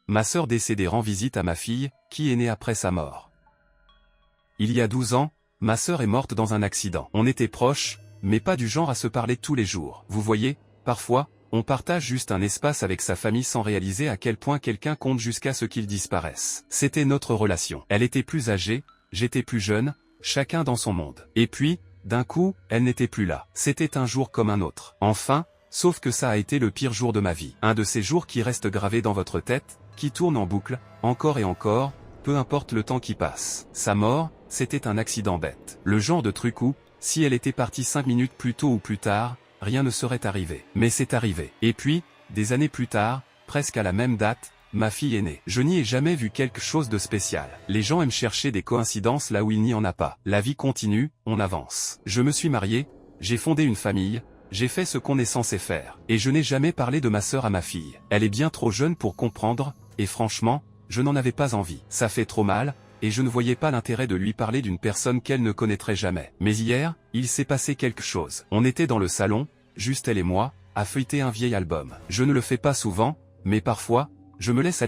ma sœur décédée rend visite à ma fille, qui est née après sa mort. Il y a 12 ans, ma sœur est morte dans un accident. On était proches, mais pas du genre à se parler tous les jours. Vous voyez, parfois, on partage juste un espace avec sa famille sans réaliser à quel point quelqu'un compte jusqu'à ce qu'il disparaisse. C'était notre relation. Elle était plus âgée, j'étais plus jeune, chacun dans son monde. Et puis, d'un coup, elle n'était plus là. C'était un jour comme un autre. Enfin, sauf que ça a été le pire jour de ma vie. Un de ces jours qui restent gravés dans votre tête, qui tournent en boucle, encore et encore, peu importe le temps qui passe. Sa mort, c'était un accident bête. Le genre de truc où, si elle était partie 5 minutes plus tôt ou plus tard, rien ne serait arrivé. Mais c'est arrivé. Et puis, des années plus tard, presque à la même date, ma fille est née. Je n'y ai jamais vu quelque chose de spécial. Les gens aiment chercher des coïncidences là où il n'y en a pas. La vie continue, on avance. Je me suis marié, j'ai fondé une famille, j'ai fait ce qu'on est censé faire. Et je n'ai jamais parlé de ma sœur à ma fille. Elle est bien trop jeune pour comprendre, et franchement, je n'en avais pas envie. Ça fait trop mal, et je ne voyais pas l'intérêt de lui parler d'une personne qu'elle ne connaîtrait jamais. Mais hier, il s'est passé quelque chose. On était dans le salon, juste elle et moi, à feuilleter un vieil album. Je ne le fais pas souvent, mais parfois, je me laisse aller